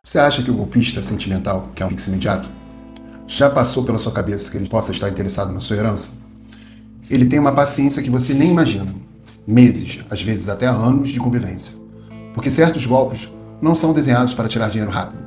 Você acha que o golpista sentimental quer um Pix imediato? Já passou pela sua cabeça que ele possa estar interessado na sua herança? Ele tem uma paciência que você nem imagina. Meses, às vezes até anos de convivência. Porque certos golpes não são desenhados para tirar dinheiro rápido.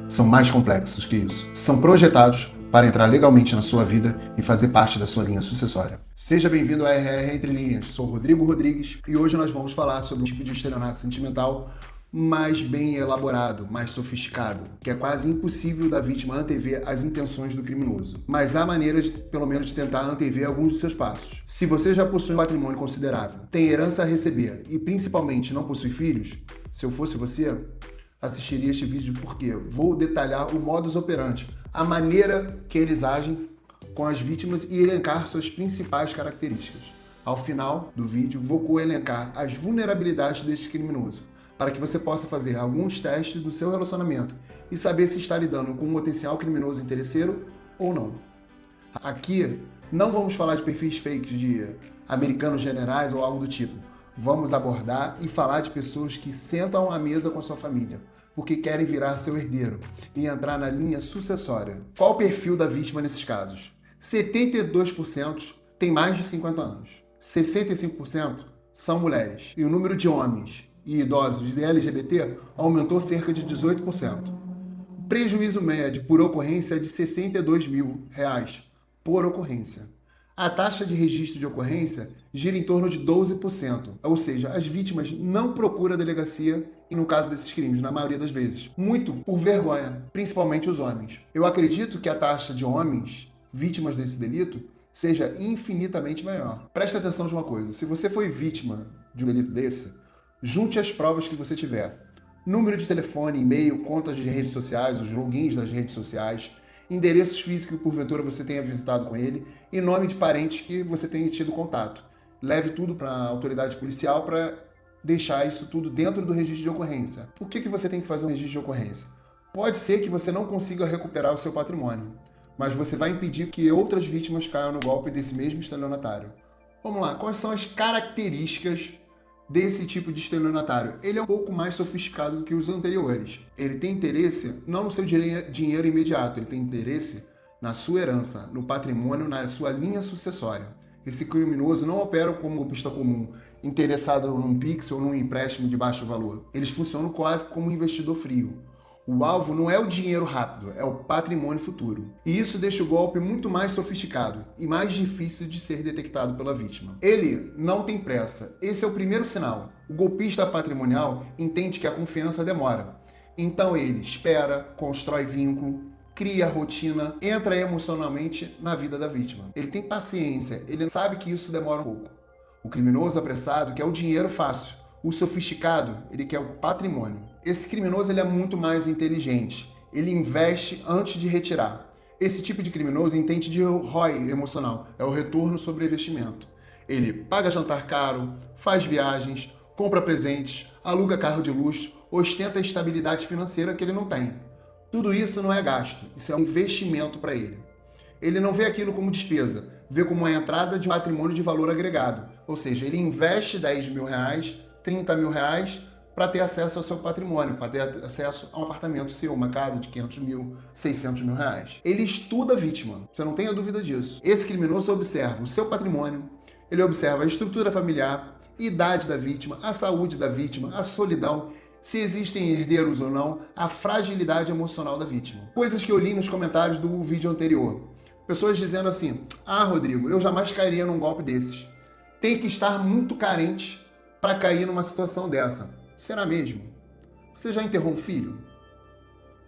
São mais complexos que isso. São projetados para entrar legalmente na sua vida e fazer parte da sua linha sucessória. Seja bem-vindo a RR Entre Linhas. Sou Rodrigo Rodrigues e hoje nós vamos falar sobre um tipo de estelionato sentimental mais bem elaborado, mais sofisticado, que é quase impossível da vítima antever as intenções do criminoso. Mas há maneiras, pelo menos, de tentar antever alguns dos seus passos. Se você já possui um patrimônio considerável, tem herança a receber e principalmente não possui filhos, se eu fosse você, assistiria este vídeo porque vou detalhar o modus operandi, a maneira que eles agem com as vítimas e elencar suas principais características. Ao final do vídeo, vou elencar as vulnerabilidades deste criminoso, para que você possa fazer alguns testes do seu relacionamento e saber se está lidando com um potencial criminoso interesseiro ou não. Aqui não vamos falar de perfis fakes de americanos generais ou algo do tipo. Vamos abordar e falar de pessoas que sentam à mesa com a sua família, porque querem virar seu herdeiro e entrar na linha sucessória. Qual o perfil da vítima nesses casos? 72% tem mais de 50 anos. 65% são mulheres. E o número de homens e idosos de LGBT aumentou cerca de 18%. O prejuízo médio por ocorrência é de R$ 62 mil por ocorrência. A taxa de registro de ocorrência gira em torno de 12%, ou seja, as vítimas não procuram a delegacia e no caso desses crimes, na maioria das vezes. Muito por vergonha, principalmente os homens. Eu acredito que a taxa de homens vítimas desse delito seja infinitamente maior. Preste atenção de uma coisa, se você foi vítima de um delito desse, junte as provas que você tiver. Número de telefone, e-mail, contas de redes sociais, os logins das redes sociais, endereços físicos que porventura você tenha visitado com ele e nome de parentes que você tenha tido contato. Leve tudo para a autoridade policial para deixar isso tudo dentro do registro de ocorrência. Por que você tem que fazer um registro de ocorrência? Pode ser que você não consiga recuperar o seu patrimônio, mas você vai impedir que outras vítimas caiam no golpe desse mesmo estelionatário. Vamos lá, quais são as características desse tipo de estelionatário? Ele é um pouco mais sofisticado do que os anteriores. Ele tem interesse não no seu dinheiro imediato, ele tem interesse na sua herança, no patrimônio, na sua linha sucessória. Esse criminoso não opera como golpista comum, interessado num Pix ou num empréstimo de baixo valor. Eles funcionam quase como um investidor frio. O alvo não é o dinheiro rápido, é o patrimônio futuro. E isso deixa o golpe muito mais sofisticado e mais difícil de ser detectado pela vítima. Ele não tem pressa. Esse é o primeiro sinal. O golpista patrimonial entende que a confiança demora. Então ele espera, constrói vínculo, cria rotina, entra emocionalmente na vida da vítima. Ele tem paciência, ele sabe que isso demora um pouco. O criminoso apressado quer o dinheiro fácil. O sofisticado, ele quer o patrimônio. Esse criminoso ele é muito mais inteligente. Ele investe antes de retirar. Esse tipo de criminoso entende de ROI emocional, é o retorno sobre investimento. Ele paga jantar caro, faz viagens, compra presentes, aluga carro de luxo, ostenta a estabilidade financeira que ele não tem. Tudo isso não é gasto, isso é um investimento para ele. Ele não vê aquilo como despesa, vê como uma entrada de um patrimônio de valor agregado. Ou seja, ele investe 10 mil reais, 30 mil reais para ter acesso ao seu patrimônio, para ter acesso a um apartamento seu, uma casa de 500 mil, 600 mil reais. Ele estuda a vítima, você não tenha dúvida disso. Esse criminoso observa o seu patrimônio, ele observa a estrutura familiar, idade da vítima, a saúde da vítima, a solidão, se existem herdeiros ou não, a fragilidade emocional da vítima. Coisas que eu li nos comentários do vídeo anterior. Pessoas dizendo assim, Rodrigo, eu jamais cairia num golpe desses. Tem que estar muito carente para cair numa situação dessa. Será mesmo? Você já enterrou um filho?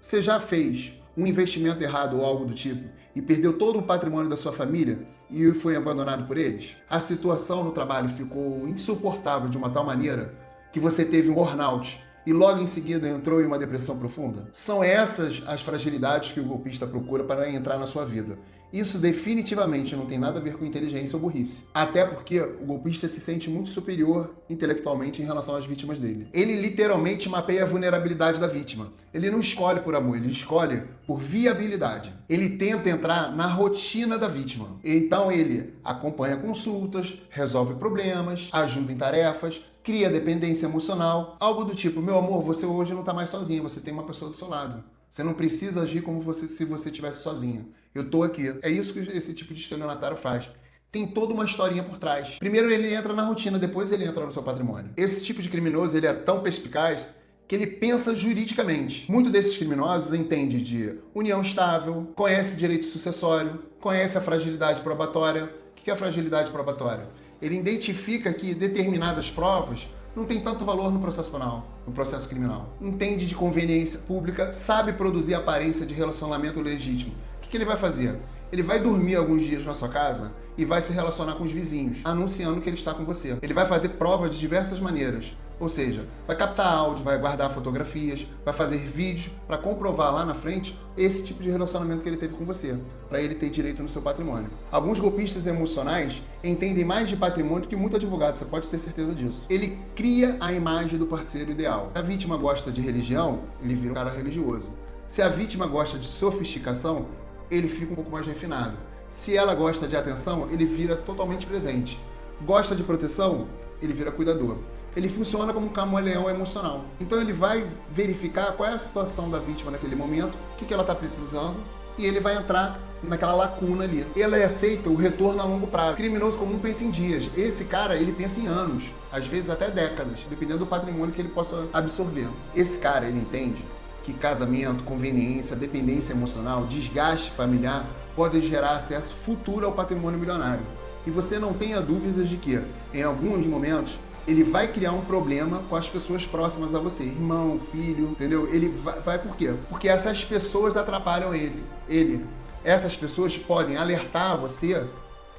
Você já fez um investimento errado ou algo do tipo e perdeu todo o patrimônio da sua família e foi abandonado por eles? A situação no trabalho ficou insuportável de uma tal maneira que você teve um burnout e logo em seguida entrou em uma depressão profunda? São essas as fragilidades que o golpista procura para entrar na sua vida. Isso definitivamente não tem nada a ver com inteligência ou burrice. Até porque o golpista se sente muito superior intelectualmente em relação às vítimas dele. Ele literalmente mapeia a vulnerabilidade da vítima. Ele não escolhe por amor, ele escolhe por viabilidade. Ele tenta entrar na rotina da vítima. Então ele acompanha consultas, resolve problemas, ajuda em tarefas, cria dependência emocional, algo do tipo: meu amor, você hoje não está mais sozinho, você tem uma pessoa do seu lado. Você não precisa agir como se você estivesse sozinho. Eu tô aqui. É isso que esse tipo de estelionatário faz. Tem toda uma historinha por trás. Primeiro ele entra na rotina, depois ele entra no seu patrimônio. Esse tipo de criminoso, ele é tão perspicaz que ele pensa juridicamente. Muitos desses criminosos entendem de união estável, conhece direito sucessório, conhece a fragilidade probatória. O que é a fragilidade probatória? Ele identifica que determinadas provas não tem tanto valor no processo penal, no processo criminal. Entende de conveniência pública, sabe produzir aparência de relacionamento legítimo. O que ele vai fazer? Ele vai dormir alguns dias na sua casa e vai se relacionar com os vizinhos, anunciando que ele está com você. Ele vai fazer prova de diversas maneiras. Ou seja, vai captar áudio, vai guardar fotografias, vai fazer vídeos para comprovar lá na frente esse tipo de relacionamento que ele teve com você, para ele ter direito no seu patrimônio. Alguns golpistas emocionais entendem mais de patrimônio que muito advogado, você pode ter certeza disso. Ele cria a imagem do parceiro ideal. Se a vítima gosta de religião, ele vira um cara religioso. Se a vítima gosta de sofisticação, ele fica um pouco mais refinado. Se ela gosta de atenção, ele vira totalmente presente. Gosta de proteção, ele vira cuidador. Ele funciona como um camaleão emocional. Então ele vai verificar qual é a situação da vítima naquele momento, o que ela está precisando, e ele vai entrar naquela lacuna ali. Ele aceita o retorno a longo prazo. O criminoso comum pensa em dias. Esse cara, ele pensa em anos, às vezes até décadas, dependendo do patrimônio que ele possa absorver. Esse cara, ele entende que casamento, conveniência, dependência emocional, desgaste familiar podem gerar acesso futuro ao patrimônio milionário. E você não tenha dúvidas de que, em alguns momentos, ele vai criar um problema com as pessoas próximas a você, irmão, filho, entendeu? Ele vai por quê? Porque essas pessoas atrapalham ele. Essas pessoas podem alertar você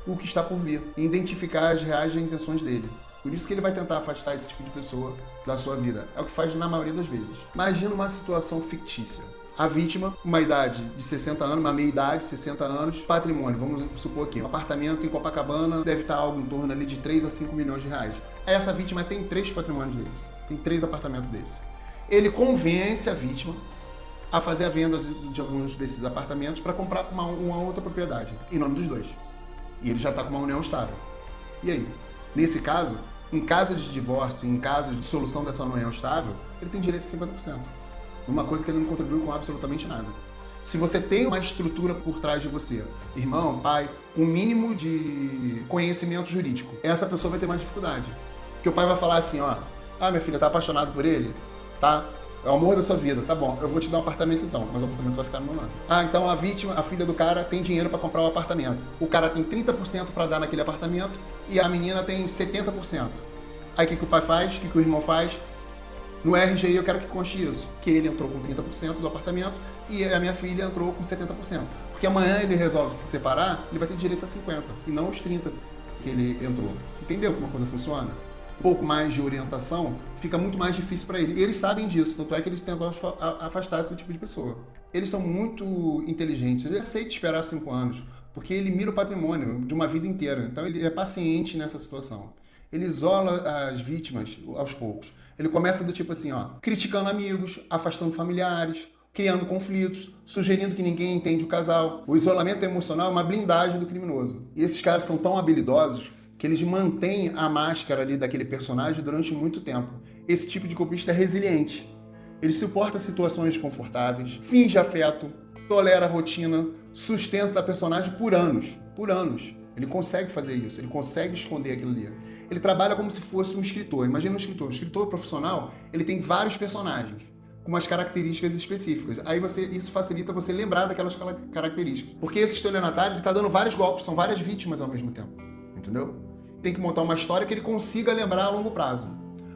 o que está por vir e identificar as reais intenções dele. Por isso que ele vai tentar afastar esse tipo de pessoa da sua vida. É o que faz na maioria das vezes. Imagina uma situação fictícia. A vítima, uma idade de 60 anos, uma meia-idade, 60 anos, patrimônio, vamos supor aqui, um apartamento em Copacabana deve estar algo em torno ali de 3 a 5 milhões de reais. Essa vítima tem 3 patrimônios deles, tem 3 apartamentos deles. Ele convence a vítima a fazer a venda de alguns desses apartamentos para comprar uma outra propriedade, em nome dos dois. E ele já está com uma união estável. E aí? Nesse caso, em caso de divórcio, em caso de solução dessa união estável, ele tem direito a 50%. Uma coisa que ele não contribuiu com absolutamente nada. Se você tem uma estrutura por trás de você, irmão, pai, com um mínimo de conhecimento jurídico, essa pessoa vai ter mais dificuldade. Porque o pai vai falar assim, ó, minha filha, tá apaixonado por ele? Tá? É o amor da sua vida, tá bom, eu vou te dar um apartamento então, mas o apartamento vai ficar no meu nome. Então a vítima, a filha do cara, tem dinheiro para comprar o apartamento. O cara tem 30% para dar naquele apartamento e a menina tem 70%. Aí o que o pai faz? O que o irmão faz? No RGI eu quero que conste isso, que ele entrou com 30% do apartamento e a minha filha entrou com 70%. Porque amanhã ele resolve se separar, ele vai ter direito a 50% e não os 30% que ele entrou. Entendeu como a coisa funciona? Um pouco mais de orientação, fica muito mais difícil para ele. E eles sabem disso, tanto é que eles tentam afastar esse tipo de pessoa. Eles são muito inteligentes, ele aceita esperar 5 anos, porque ele mira o patrimônio de uma vida inteira. Então ele é paciente nessa situação. Ele isola as vítimas aos poucos. Ele começa do tipo assim, criticando amigos, afastando familiares, criando conflitos, sugerindo que ninguém entende o casal. O isolamento emocional é uma blindagem do criminoso. E esses caras são tão habilidosos que eles mantêm a máscara ali daquele personagem durante muito tempo. Esse tipo de golpista é resiliente. Ele suporta situações desconfortáveis, finge afeto, tolera a rotina, sustenta a personagem por anos. Por anos. Ele consegue fazer isso, ele consegue esconder aquilo ali. Ele trabalha como se fosse um escritor. Imagina um escritor. Um escritor profissional, ele tem vários personagens com umas características específicas. Aí isso facilita você lembrar daquelas características. Porque esse estelionatário está dando vários golpes, são várias vítimas ao mesmo tempo. Entendeu? Tem que montar uma história que ele consiga lembrar a longo prazo.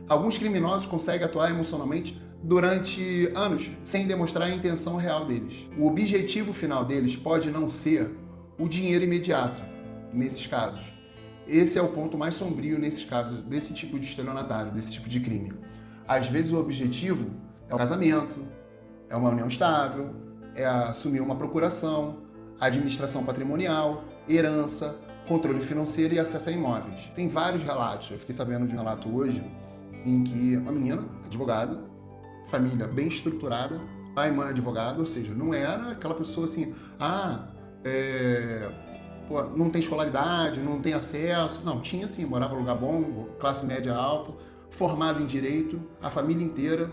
Alguns criminosos conseguem atuar emocionalmente durante anos, sem demonstrar a intenção real deles. O objetivo final deles pode não ser o dinheiro imediato, nesses casos. Esse é o ponto mais sombrio nesses casos, desse tipo de estelionatário, desse tipo de crime. Às vezes o objetivo é o casamento, é uma união estável, é assumir uma procuração. administração patrimonial, herança, controle financeiro e acesso a imóveis. Tem vários relatos. Eu fiquei sabendo de um relato hoje em que uma menina, advogada, família bem estruturada, pai e mãe advogado, ou seja, não era aquela pessoa assim, não tem escolaridade, não tem acesso. Não, tinha sim, morava em lugar bom, classe média alta, formado em direito, a família inteira.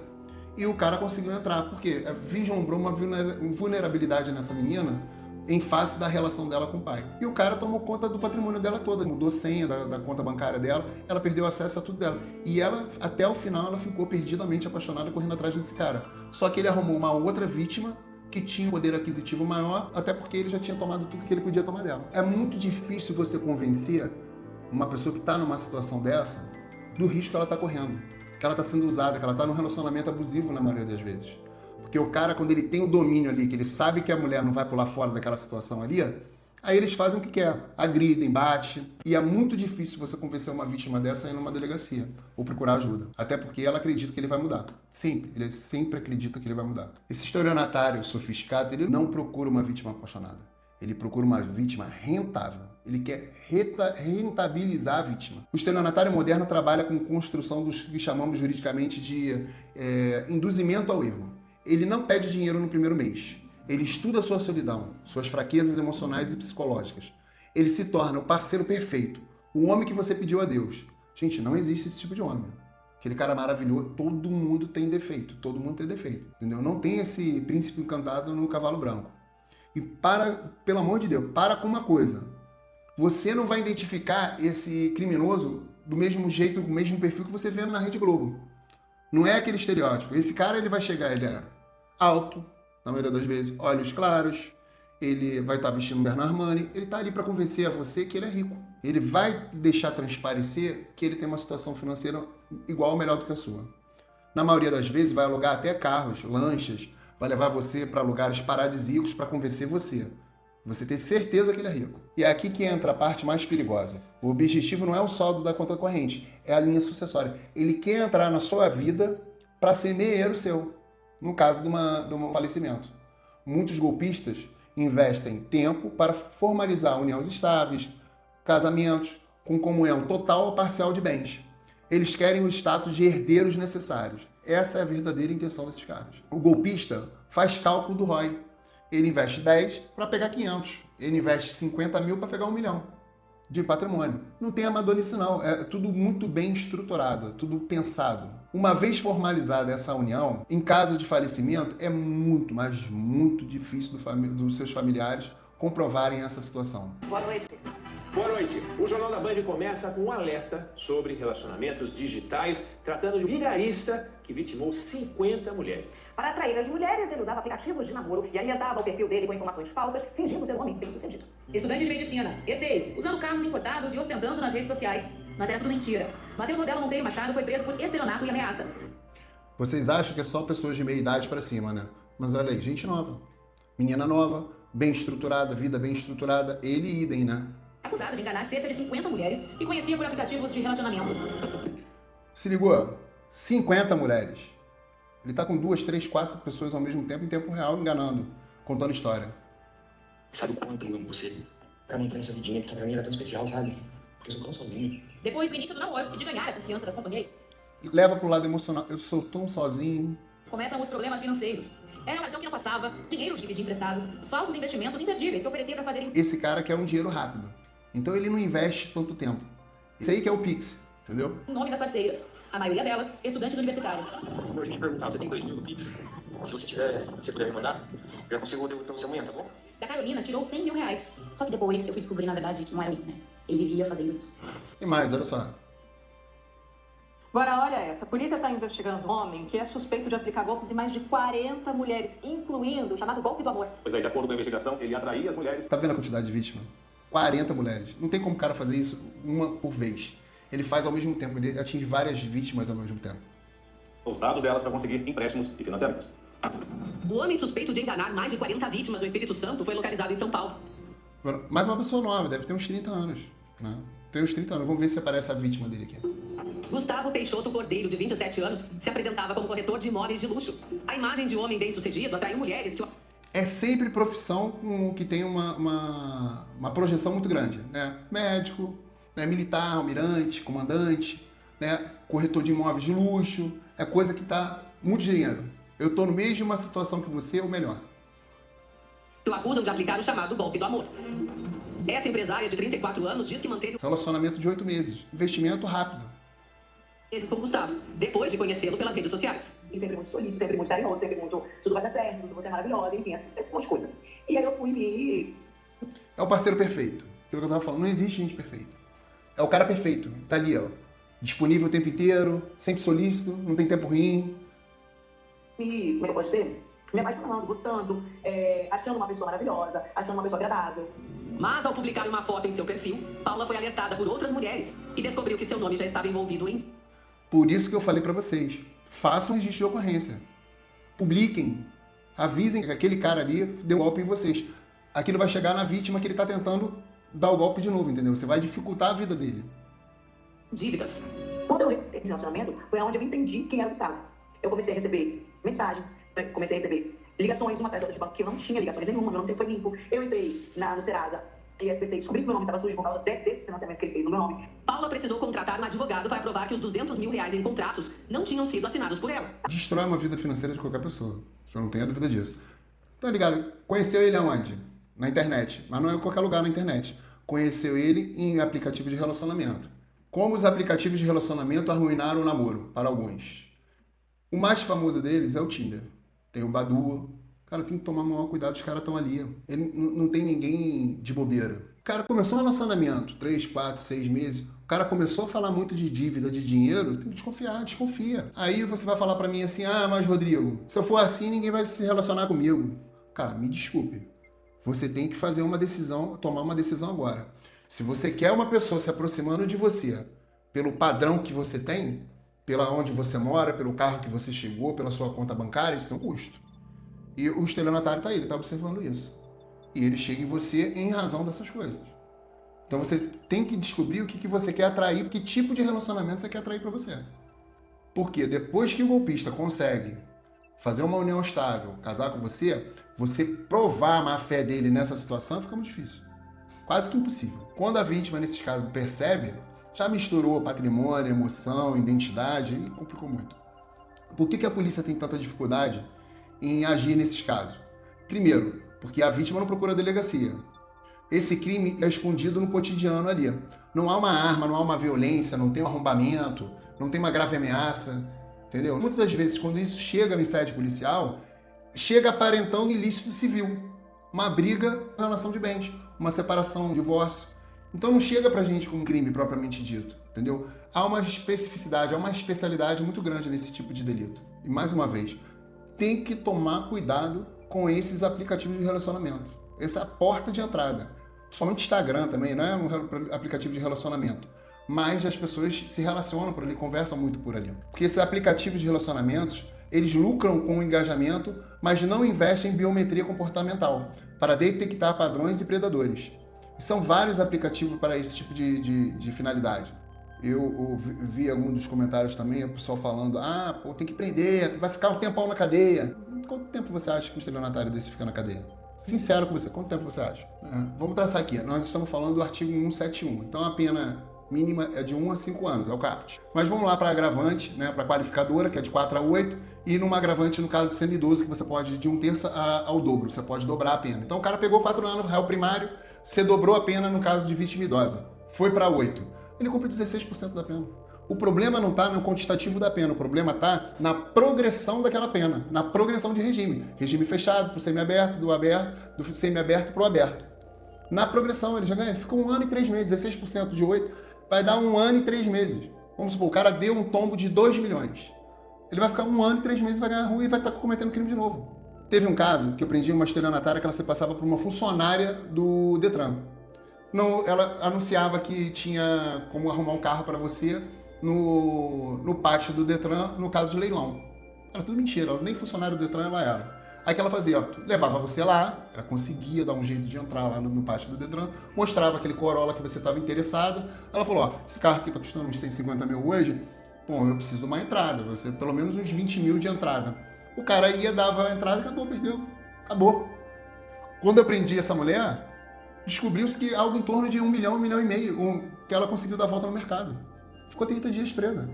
E o cara conseguiu entrar, porque vislumbrou uma vulnerabilidade nessa menina em face da relação dela com o pai. E o cara tomou conta do patrimônio dela toda, mudou senha da conta bancária dela, ela perdeu acesso a tudo dela. E ela, até o final, ela ficou perdidamente apaixonada correndo atrás desse cara. Só que ele arrumou uma outra vítima que tinha um poder aquisitivo maior, até porque ele já tinha tomado tudo que ele podia tomar dela. É muito difícil você convencer uma pessoa que está numa situação dessa do risco que ela está correndo, que ela está sendo usada, que ela está num relacionamento abusivo na maioria das vezes. Porque o cara, quando ele tem o domínio ali, que ele sabe que a mulher não vai pular fora daquela situação ali, aí eles fazem o que quer, agridem, bate. E é muito difícil você convencer uma vítima dessa a ir numa delegacia ou procurar ajuda. Até porque ela acredita que ele vai mudar. Sempre. Ele sempre acredita que ele vai mudar. Esse estelionatário sofisticado, ele não procura uma vítima apaixonada. Ele procura uma vítima rentável. Ele quer rentabilizar a vítima. O estelionatário moderno trabalha com construção dos que chamamos juridicamente de induzimento ao erro. Ele não pede dinheiro no primeiro mês. Ele estuda a sua solidão, suas fraquezas emocionais e psicológicas. Ele se torna o parceiro perfeito, o homem que você pediu a Deus. Gente, não existe esse tipo de homem. Aquele cara maravilhoso, todo mundo tem defeito, todo mundo tem defeito, entendeu? Não tem esse príncipe encantado no cavalo branco. E pelo amor de Deus, para com uma coisa. Você não vai identificar esse criminoso do mesmo jeito, com o mesmo perfil que você vê na Rede Globo. Não é aquele estereótipo. Esse cara, ele vai chegar, ele é alto, na maioria das vezes, olhos claros, ele vai estar vestindo um Bernard Armani, ele está ali para convencer a você que ele é rico. Ele vai deixar transparecer que ele tem uma situação financeira igual ou melhor do que a sua. Na maioria das vezes, vai alugar até carros, lanchas, vai levar você para lugares paradisíacos para convencer você. Você ter certeza que ele é rico. E é aqui que entra a parte mais perigosa. O objetivo não é o saldo da conta corrente, é a linha sucessória. Ele quer entrar na sua vida para ser meieiro seu, no caso de um falecimento. Muitos golpistas investem tempo para formalizar uniões estáveis, casamentos, com comunhão total ou parcial de bens. Eles querem o status de herdeiros necessários. Essa é a verdadeira intenção desses caras. O golpista faz cálculo do ROI. Ele investe 10 para pegar 500. Ele investe 50 mil para pegar 1 milhão de patrimônio. Não tem amadonice não, é tudo muito bem estruturado, tudo pensado. Uma vez formalizada essa união, em caso de falecimento, é muito, mas muito difícil dos seus familiares comprovarem essa situação. Boa noite. Boa noite. O Jornal da Band começa com um alerta sobre relacionamentos digitais, tratando de um vigarista que vitimou 50 mulheres. Para atrair as mulheres, ele usava aplicativos de namoro e alimentava o perfil dele com informações falsas, fingindo ser um homem bem-sucedido. Estudante de medicina, herdeiro, usando carros importados e ostentando nas redes sociais. Mas era tudo mentira. Matheus Rodela Monteiro Machado foi preso por estelionato e ameaça. Vocês acham que é só pessoas de meia idade para cima, né? Mas olha aí, gente nova. Menina nova, bem estruturada, vida bem estruturada, ele idem, né? Acusado de enganar cerca de 50 mulheres que conhecia por aplicativos de relacionamento. Se ligou? 50 mulheres. Ele tá com 2, 3, 4 pessoas ao mesmo tempo, em tempo real, enganando, contando história. Sabe o quanto eu amo você? Pra manter essa vidinha que pra mim era tão especial, sabe? Porque eu sou tão sozinho. Depois do início do namoro e de ganhar a confiança das companheiras, Leva pro lado emocional. Eu sou tão sozinho. começam os problemas financeiros. Era um cartão que não passava, dinheiro de pedir emprestado, falsos investimentos imperdíveis que oferecia para fazer... Esse cara quer um dinheiro rápido. Então ele não investe tanto tempo. Esse aí que é o Pix, entendeu? O nome das parceiras, a maioria delas estudantes universitárias. Quando a gente perguntar, você tem 2 mil no Pix? Se você tiver, você puder me mandar, eu já consigo devolver pra você amanhã, tá bom? Da Carolina tirou 100 mil reais. Só que depois eu fui descobrir, na verdade, que não era ele, né? Ele vivia fazendo isso. E mais, olha só. Agora, olha essa. A polícia está investigando um homem que é suspeito de aplicar golpes em mais de 40 mulheres, incluindo o chamado golpe do amor. Pois é, de acordo com a investigação, ele atraía as mulheres. Tá vendo a quantidade de vítimas? 40 mulheres. Não tem como o cara fazer isso uma por vez. Ele faz ao mesmo tempo, ele atinge várias vítimas ao mesmo tempo. Os dados delas para conseguir empréstimos e financiamentos. O homem suspeito de enganar mais de 40 vítimas do Espírito Santo foi localizado em São Paulo. Agora, mais uma pessoa nova, deve ter uns 30 anos. Né? Tem uns 30 anos. Vamos ver se aparece a vítima dele aqui. Gustavo Peixoto Cordeiro, de 27 anos, se apresentava como corretor de imóveis de luxo. A imagem de um homem bem-sucedido atraiu mulheres que... É sempre profissão que tem uma projeção muito grande, né? Médico, né? Militar, almirante, comandante, né? Corretor de imóveis de luxo, é coisa que tá muito dinheiro. Eu tô no meio de uma situação que você, ou melhor. O acusam de aplicar o chamado golpe do amor. Essa empresária de 34 anos diz que manteve Relacionamento de 8 meses, investimento rápido. meses com Gustavo, depois de conhecê-lo pelas redes sociais. E sempre muito solícito, sempre muito carinhoso, sempre muito tudo vai dar certo, tudo você é maravilhosa, enfim, esse monte de coisa. E aí eu fui me... É o parceiro perfeito. Pelo que eu tava falando, não existe gente perfeita. É o cara perfeito, tá ali, ó. Disponível o tempo inteiro, sempre solícito, não tem tempo ruim. como é que eu posso dizer? Me apaixonando, gostando, achando uma pessoa maravilhosa, achando uma pessoa agradável. Mas ao publicar uma foto em seu perfil, Paula foi alertada por outras mulheres e descobriu que seu nome já estava envolvido em... Por isso que eu falei pra vocês, façam um registro de ocorrência. Publiquem, avisem que aquele cara ali deu golpe em vocês. Aquilo vai chegar na vítima que ele tá tentando dar o golpe de novo, entendeu? Você vai dificultar a vida dele. dívidas. Quando eu entrei nesse relacionamento, foi onde eu entendi quem era o Gustavo. Eu comecei a receber mensagens, comecei a receber ligações, uma atrás da outra de banco que eu não tinha ligações nenhuma, meu nome sempre foi limpo. Eu entrei no Serasa e SPC, descobri que meu nome estava sujo por causa desses financiamentos que ele fez no meu nome. Paula precisou contratar um advogado para provar que os R$200 mil em contratos não tinham sido assinados por ela. Destrói uma vida financeira de qualquer pessoa. Você não tem a dúvida disso. Tá ligado? Conheceu ele aonde? Na internet. Mas não é em qualquer lugar na internet. Conheceu ele em aplicativo de relacionamento. Como os aplicativos de relacionamento arruinaram o namoro, para alguns. O mais famoso deles é o Tinder. Tem o Badoo. Cara, tem que tomar maior cuidado, os caras estão ali. Ele não tem ninguém de bobeira. O cara começou um relacionamento, 3, 4, 6 meses. O cara começou a falar muito de dívida, de dinheiro. Tem que desconfiar, desconfia. Aí você vai falar pra mim assim, mas Rodrigo, se eu for assim, ninguém vai se relacionar comigo. Cara, me desculpe. Você tem que fazer uma decisão, tomar uma decisão agora. Se você quer uma pessoa se aproximando de você, pelo padrão que você tem, pela onde você mora, pelo carro que você chegou, pela sua conta bancária, isso tem um custo. E o estelionatário está aí, ele está observando isso. E ele chega em você em razão dessas coisas. Então você tem que descobrir o que você quer atrair, que tipo de relacionamento você quer atrair para você. Porque depois que o golpista consegue fazer uma união estável, casar com você, você provar a má fé dele nessa situação fica muito difícil. Quase que impossível. Quando a vítima, nesses casos, percebe, já misturou patrimônio, emoção, identidade e complicou muito. Por que a polícia tem tanta dificuldade em agir nesses casos? Primeiro, porque a vítima não procura a delegacia. Esse crime é escondido no cotidiano ali. Não há uma arma, não há uma violência, não tem um arrombamento, não tem uma grave ameaça, entendeu? Muitas das vezes, quando isso chega em sede policial, chega aparentando ilícito civil. Uma briga em relação de bens, uma separação, um divórcio. Então não chega pra gente com um crime propriamente dito, entendeu? Há uma especificidade, há uma especialidade muito grande nesse tipo de delito. E mais uma vez, tem que tomar cuidado com esses aplicativos de relacionamento. Essa é a porta de entrada. Principalmente Instagram também, não é um aplicativo de relacionamento. Mas as pessoas se relacionam por ali, conversam muito por ali. Porque esses aplicativos de relacionamentos, eles lucram com o engajamento, mas não investem em biometria comportamental, para detectar padrões e predadores. E são vários aplicativos para esse tipo de finalidade. Eu vi alguns dos comentários também, o pessoal falando, tem que prender, vai ficar um tempão na cadeia. Quanto tempo você acha que um estelionatário desse fica na cadeia? Sincero com você, quanto tempo você acha? Vamos traçar aqui, nós estamos falando do artigo 171, então a pena mínima é de 1 a 5 anos, é o CAPT. Mas vamos lá para a agravante, né, para a qualificadora, que é de 4 a 8, e numa agravante, no caso semidoso, que você pode ir de 1/3 ao dobro, você pode dobrar a pena. Então o cara pegou 4 anos, réu primário, você dobrou a pena no caso de vítima idosa, foi para 8. Ele cumpre 16% da pena. O problema não está no quantitativo da pena, o problema está na progressão daquela pena, na progressão de regime. Regime fechado para o semiaberto, do semiaberto para o aberto. Na progressão ele já ganha, fica 1 ano e 3 meses, 16% de 8, vai dar 1 ano e 3 meses. Vamos supor, o cara deu um tombo de 2 milhões. Ele vai ficar 1 ano e 3 meses, vai ganhar rua e vai estar cometendo crime de novo. Teve um caso que eu prendi uma estelionatária que ela se passava por uma funcionária do Detran. Ela anunciava que tinha como arrumar um carro para você no pátio do Detran, no caso de leilão. Era tudo mentira, ela nem funcionária do Detran ela era. Aí que ela fazia, levava você lá, ela conseguia dar um jeito de entrar lá no pátio do Detran, mostrava aquele Corolla que você estava interessado. Ela falou, esse carro aqui tá custando uns 150 mil hoje, eu preciso de uma entrada, você pelo menos uns 20 mil de entrada. O cara ia, dava a entrada e acabou, perdeu. Acabou. Quando eu prendi essa mulher, descobriu-se que algo em torno de 1 milhão, 1,5 milhão, que ela conseguiu dar a volta no mercado. Ficou 30 dias presa.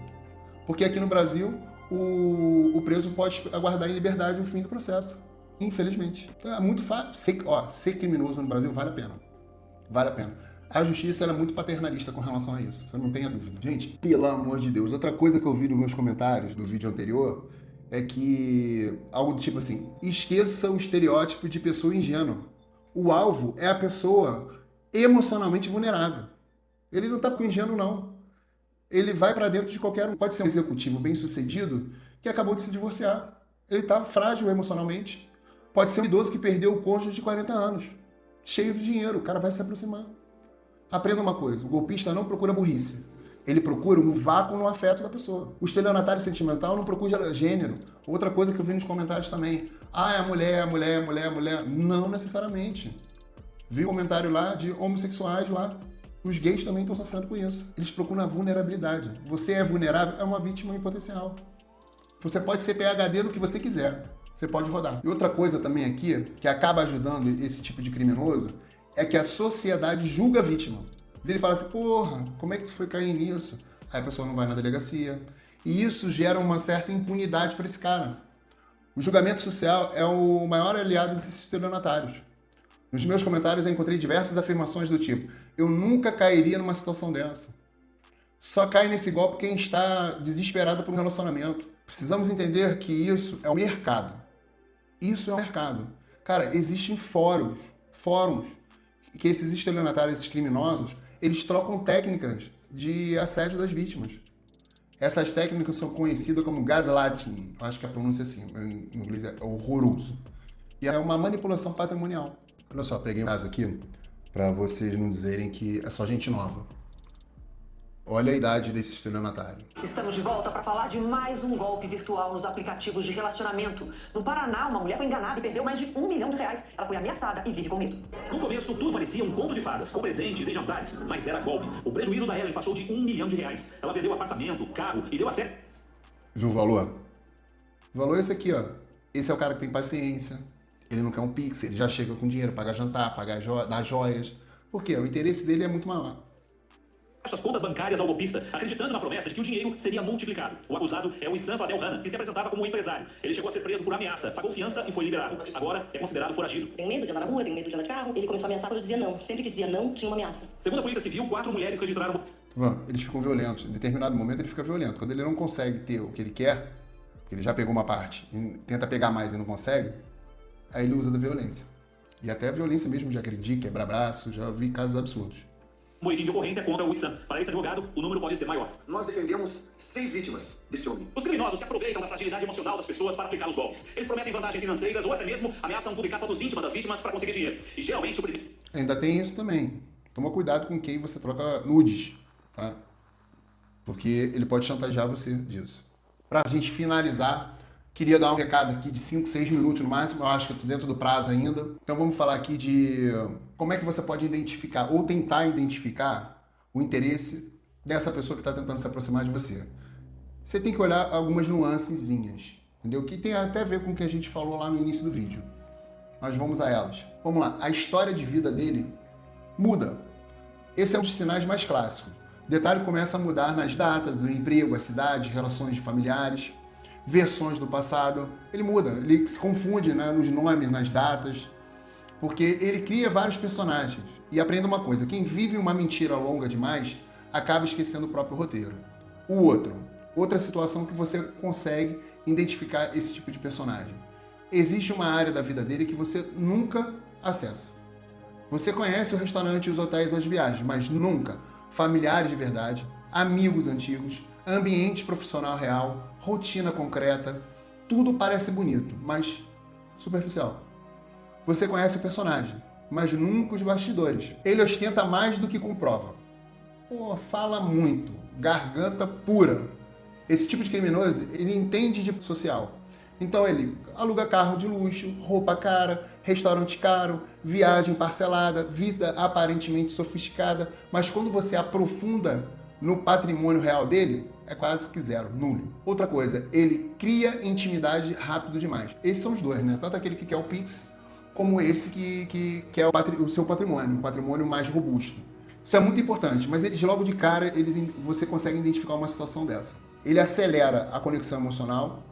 Porque aqui no Brasil, o preso pode aguardar em liberdade o fim do processo. Infelizmente. Então é muito fácil. Ser criminoso no Brasil vale a pena. Vale a pena. A justiça ela é muito paternalista com relação a isso. Você não tenha dúvida. Gente, pelo amor de Deus. Outra coisa que eu vi nos meus comentários do vídeo anterior é que algo do tipo assim, esqueça o estereótipo de pessoa ingênua. O alvo é a pessoa emocionalmente vulnerável. Ele não tá com ingênuo, não. Ele vai para dentro de qualquer um. Pode ser um executivo bem-sucedido que acabou de se divorciar. Ele tá frágil emocionalmente. Pode ser um idoso que perdeu o cônjuge de 40 anos. Cheio de dinheiro. O cara vai se aproximar. Aprenda uma coisa. O golpista não procura burrice. Ele procura um vácuo no afeto da pessoa. O estelionatário sentimental não procura gênero. Outra coisa que eu vi nos comentários também. Ah, é a mulher, a mulher, a mulher, a mulher. Não necessariamente. Vi um comentário lá de homossexuais lá. Os gays também estão sofrendo com isso. Eles procuram a vulnerabilidade. Você é vulnerável, é uma vítima em potencial. Você pode ser PhD no que você quiser. Você pode rodar. E outra coisa também aqui, que acaba ajudando esse tipo de criminoso, é que a sociedade julga a vítima. Vira e fala assim, porra, como é que tu foi cair nisso? Aí a pessoa não vai na delegacia. E isso gera uma certa impunidade para esse cara. O julgamento social é o maior aliado desses estelionatários. Nos meus comentários eu encontrei diversas afirmações do tipo, eu nunca cairia numa situação dessa. Só cai nesse golpe quem está desesperado por um relacionamento. Precisamos entender que isso é o mercado. Isso é o mercado. Cara, existem fóruns que esses estelionatários, esses criminosos, eles trocam técnicas de assédio das vítimas. Essas técnicas são conhecidas como gaslighting, acho que a pronúncia é assim, em inglês é horroroso. E é uma manipulação patrimonial. Olha só, peguei um caso aqui para vocês não dizerem que é só gente nova. Olha a idade desse estelionatário. Estamos de volta para falar de mais um golpe virtual nos aplicativos de relacionamento. No Paraná, uma mulher foi enganada e perdeu mais de R$1 milhão. Ela foi ameaçada e vive com medo. No começo, tudo parecia um conto de fadas, com presentes e jantares, mas era golpe. O prejuízo da Ellen passou de R$1 milhão. Ela vendeu apartamento, carro e deu a sério. Viu o valor? O valor é esse aqui, ó. Esse é o cara que tem paciência. Ele não quer um pix, ele já chega com dinheiro, paga jantar, dar joias. Por quê? O interesse dele é muito maior. Suas contas bancárias ao golpista, acreditando na promessa de que o dinheiro seria multiplicado. O acusado é o Issam Fadel Rana, que se apresentava como um empresário. Ele chegou a ser preso por ameaça, pagou fiança e foi liberado. Agora é considerado foragido. Tenho medo de andar na rua, tenho medo de andar de carro. Ele começou a ameaçar quando eu dizia não. Sempre que dizia não, tinha uma ameaça. Segundo a Polícia Civil, 4 mulheres registraram... Tá bom, eles ficam violentos. Em determinado momento ele fica violento. Quando ele não consegue ter o que ele quer, porque ele já pegou uma parte, e tenta pegar mais e não consegue, aí ele usa da violência. E até a violência mesmo de agredir, quebrar braço, já vi casos absurdos. Boletim de ocorrência contra o Issam. Para esse advogado, o número pode ser maior. Nós defendemos 6 vítimas desse homem. Os criminosos se aproveitam da fragilidade emocional das pessoas para aplicar os golpes. Eles prometem vantagens financeiras ou até mesmo ameaçam publicar fotos íntimas das vítimas para conseguir dinheiro. E geralmente o primeiro... Ainda tem isso também. Toma cuidado com quem você troca nudes, tá? Porque ele pode chantagear você disso. Pra gente finalizar, queria dar um recado aqui de 5, 6 minutos no máximo. Eu acho que eu tô dentro do prazo ainda. Então vamos falar aqui de como é que você pode identificar ou tentar identificar o interesse dessa pessoa que está tentando se aproximar de você. Você tem que olhar algumas nuancezinhas, entendeu? Que tem até a ver com o que a gente falou lá no início do vídeo. Mas vamos a elas. Vamos lá. A história de vida dele muda. Esse é um dos sinais mais clássicos. O detalhe começa a mudar nas datas do emprego, a cidade, relações de familiares, versões do passado. Ele muda, ele se confunde, né, nos nomes, nas datas, porque ele cria vários personagens. E aprenda uma coisa, quem vive uma mentira longa demais, acaba esquecendo o próprio roteiro. Outra situação que você consegue identificar esse tipo de personagem. Existe uma área da vida dele que você nunca acessa. Você conhece o restaurante, os hotéis, as viagens, mas nunca familiares de verdade, amigos antigos, ambiente profissional real, rotina concreta, tudo parece bonito, mas superficial. Você conhece o personagem, mas nunca os bastidores. Ele ostenta mais do que comprova. Pô, fala muito, garganta pura. Esse tipo de criminoso, ele entende de social. Então ele aluga carro de luxo, roupa cara, restaurante caro, viagem parcelada, vida aparentemente sofisticada, mas quando você aprofunda no patrimônio real dele, é quase que zero, nulo. Outra coisa, ele cria intimidade rápido demais. Esses são os dois, né? Tanto aquele que quer o Pix, como esse que é o seu patrimônio, um patrimônio mais robusto. Isso é muito importante, mas eles logo de cara você consegue identificar uma situação dessa. Ele acelera a conexão emocional,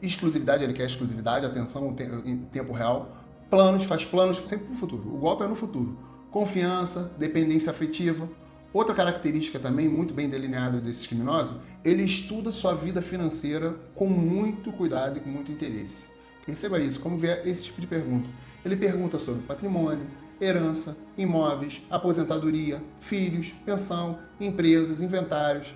exclusividade, ele quer exclusividade, atenção em tempo real, faz planos sempre no futuro. O golpe é no futuro. Confiança, dependência afetiva. Outra característica também muito bem delineada desses criminosos, ele estuda sua vida financeira com muito cuidado e com muito interesse. Perceba isso, como ver esse tipo de pergunta. Ele pergunta sobre patrimônio, herança, imóveis, aposentadoria, filhos, pensão, empresas, inventários.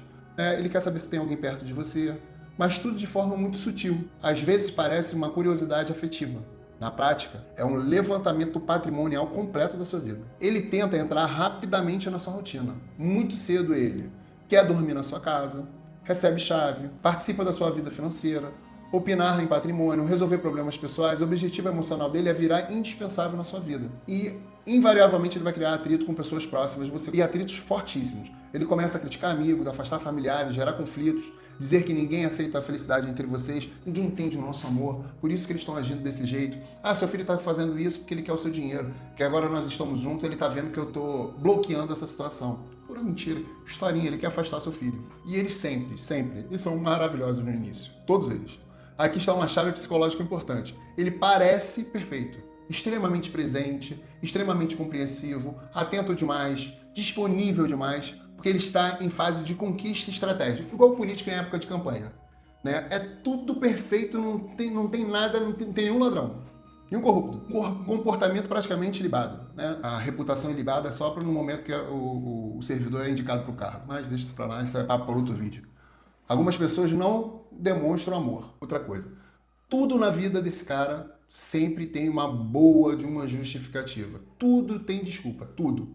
Ele quer saber se tem alguém perto de você, mas tudo de forma muito sutil. Às vezes parece uma curiosidade afetiva. Na prática, é um levantamento patrimonial completo da sua vida. Ele tenta entrar rapidamente na sua rotina. Muito cedo ele quer dormir na sua casa, recebe chave, participa da sua vida financeira, opinar em patrimônio, resolver problemas pessoais. O objetivo emocional dele é virar indispensável na sua vida. E, invariavelmente, ele vai criar atrito com pessoas próximas de você. E atritos fortíssimos. Ele começa a criticar amigos, afastar familiares, gerar conflitos, dizer que ninguém aceita a felicidade entre vocês, ninguém entende o nosso amor, por isso que eles estão agindo desse jeito. Ah, seu filho está fazendo isso porque ele quer o seu dinheiro, que agora nós estamos juntos, ele está vendo que eu estou bloqueando essa situação. Pura mentira, historinha, ele quer afastar seu filho. E eles sempre, eles são maravilhosos no início, todos eles. Aqui está uma chave psicológica importante. Ele parece perfeito, extremamente presente, extremamente compreensivo, atento demais, disponível demais, porque ele está em fase de conquista estratégica, igual político em época de campanha. Né? É tudo perfeito, não tem nada, não tem nenhum ladrão, nenhum corrupto. Comportamento praticamente ilibado. Né? A reputação ilibada é só para no momento que o servidor é indicado para o cargo. Mas deixa isso para lá, isso é papo para outro vídeo. Algumas pessoas não demonstram amor. Outra coisa, tudo na vida desse cara sempre tem uma boa de uma justificativa. Tudo tem desculpa, tudo.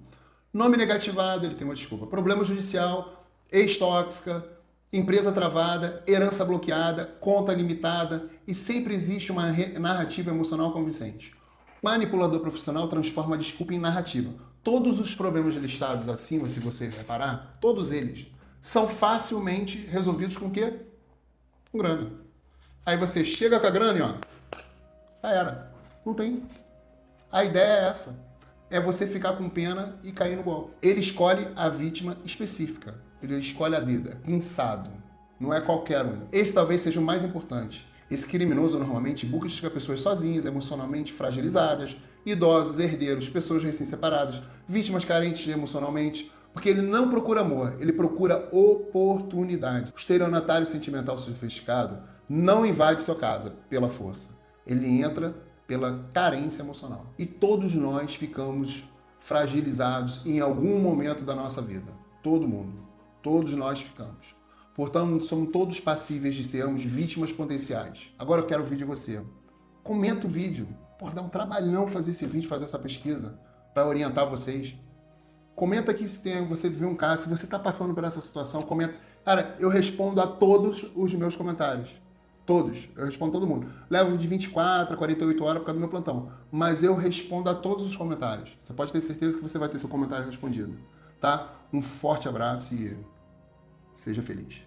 Nome negativado, ele tem uma desculpa. Problema judicial, ex-tóxica, empresa travada, herança bloqueada, conta limitada e sempre existe uma narrativa emocional convincente. Manipulador profissional transforma a desculpa em narrativa. Todos os problemas listados acima, se você reparar, todos eles são facilmente resolvidos com o quê? Com grana. Aí você chega com a grana e ó, já era. Não tem. A ideia é essa. É você ficar com pena e cair no golpe. Ele escolhe a vítima específica. Ele escolhe a dedo, é pensado. Não é qualquer um. Esse talvez seja o mais importante. Esse criminoso normalmente busca pessoas sozinhas, emocionalmente fragilizadas, idosos, herdeiros, pessoas recém-separadas, vítimas carentes emocionalmente, porque ele não procura amor, ele procura oportunidades. O estelionatário sentimental sofisticado não invade sua casa pela força. Ele entra pela carência emocional. E todos nós ficamos fragilizados em algum momento da nossa vida. Todo mundo. Todos nós ficamos. Portanto, somos todos passíveis de sermos vítimas potenciais. Agora eu quero ouvir de você. Comenta o vídeo. Pô, dá um trabalhão fazer esse vídeo, fazer essa pesquisa para orientar vocês. Comenta aqui se você viu um caso, se você está passando por essa situação, comenta. Cara, eu respondo a todos os meus comentários. Todos. Eu respondo todo mundo. Levo de 24 a 48 horas por causa do meu plantão. Mas eu respondo a todos os comentários. Você pode ter certeza que você vai ter seu comentário respondido. Tá? Um forte abraço e seja feliz.